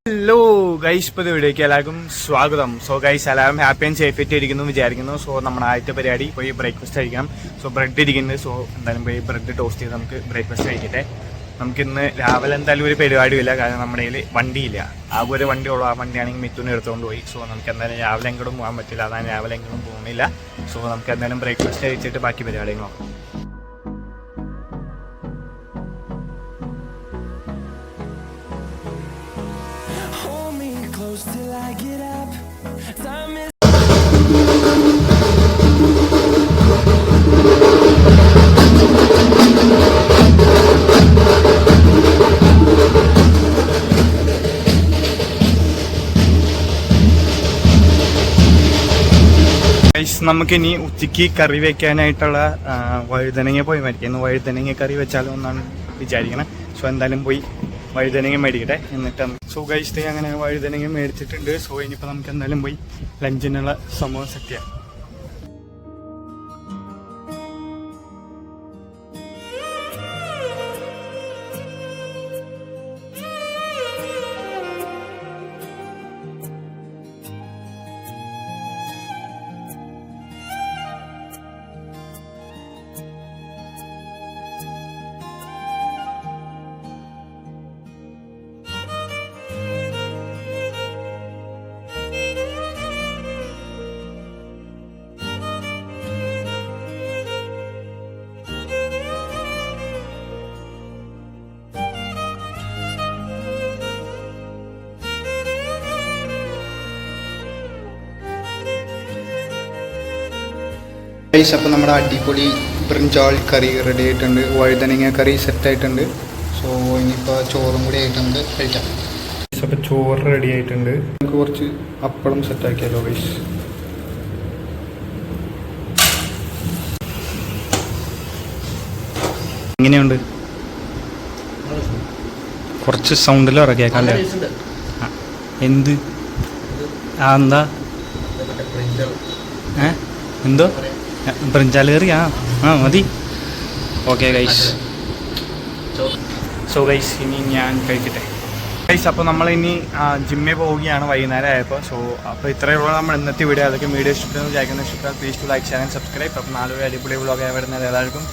Hello guys, ഇപ്പോൾ വീഡിയോയ്ക്ക് എല്ലാവർക്കും സ്വാഗതം. സോ ഗൈസ്, എല്ലാവരും ഹാപ്പി ആൻഡ് സേഫ് ആയിട്ട് ഇരിക്കുന്നു വിചാരിക്കുന്നു. സോ നമ്മുടെ ആദ്യത്തെ പരിപാടി പോയി ബ്രേക്ക്ഫാസ്റ്റ് കഴിക്കണം. സോ ബ്രെഡ് ഇരിക്കുന്നുണ്ട്. സോ എന്തായാലും പോയി ബ്രെഡ് ടോസ്റ്റ് ചെയ്ത് നമുക്ക് ബ്രേക്ക്ഫാസ്റ്റ് കഴിക്കട്ടെ. നമുക്കിന്ന് രാവിലെ എന്തായാലും ഒരു പരിപാടിയില്ല, കാരണം നമ്മുടെ കയ്യിൽ വണ്ടിയില്ല. ആ ഒരു വണ്ടി ഉള്ളൂ. ആ വണ്ടിയാണെങ്കിൽ മിഥുനെ എടുത്തുകൊണ്ട് പോയി. സോ നമുക്ക് എന്തായാലും രാവിലെ എങ്ങോട്ടും പോകാൻ പറ്റില്ല, അതാണ് രാവിലെ എങ്ങോട്ടും പോകുന്നില്ല. സോ നമുക്ക് എന്തായാലും ബ്രേക്ക്ഫാസ്റ്റ് കഴിച്ചിട്ട് ബാക്കി പരിപാടികൾ നോക്കാം. Till I get up, time is നമുക്കിനി ഉച്ചയ്ക്ക് കറി വെക്കാനായിട്ടുള്ള വഴുതനങ്ങ പോയി മേടിക്കുന്നു. വഴുതനങ്ങ കറി വെച്ചാലോ എന്നാണ് വിചാരിക്കണം. സോ എന്തായാലും പോയി വഴുതനങ്ങ മേടിക്കട്ടെ. എന്നിട്ട് സോ ഗൈസ് അങ്ങനെ വഴുതനങ്ങ മേടിച്ചിട്ടുണ്ട്. സോ ഇനിയിപ്പോൾ നമുക്ക് എന്തായാലും പോയി ലഞ്ചിനുള്ള സംഭവം സെറ്റ് ചെയ്യാം. അപ്പോൾ നമ്മുടെ അടിപൊളി ബ്രിഞ്ചാൾ കറി റെഡി ആയിട്ടുണ്ട്. വഴുതനങ്ങ കറി സെറ്റായിട്ടുണ്ട്. സോ ഇനിയിപ്പോൾ ചോറും കൂടി ആയിട്ട് നമുക്ക് കഴിക്കാം. അപ്പോൾ ചോറ് റെഡി ആയിട്ടുണ്ട്. നമുക്ക് കുറച്ച് അപ്പളം സെറ്റാക്കിയാലോ ഗൈസ്. എങ്ങനെയുണ്ട്? കുറച്ച് സൗണ്ടിൽ ഇറക്കിയേക്കാല്ലേ? എന്ത് എന്താ എന്തോ ബ്രിഞ്ചാൽ കറി? മതി. Okay guys. സോ ഗൈസ് ഇനി ഞാൻ കഴിക്കട്ടെ ഗൈസ്. അപ്പോൾ നമ്മളിനി ജിമ്മിൽ പോവുകയാണ് വൈകുന്നേരം ആയപ്പോൾ. സോ അപ്പോൾ ഇത്രയേ ഉള്ളൂ നമ്മുടെ ഇന്നത്തെ വീഡിയോ. അതൊക്കെ വീഡിയോ ഇഷ്ടപ്പെടുന്നു വിചാരിക്കുന്ന ഇഷ്ടപ്പെട്ടാൽ please to like share and subscribe. അപ്പോൾ നാല് അടിപൊളി വ്ളോഗ് വരുന്നത് എല്ലാവർക്കും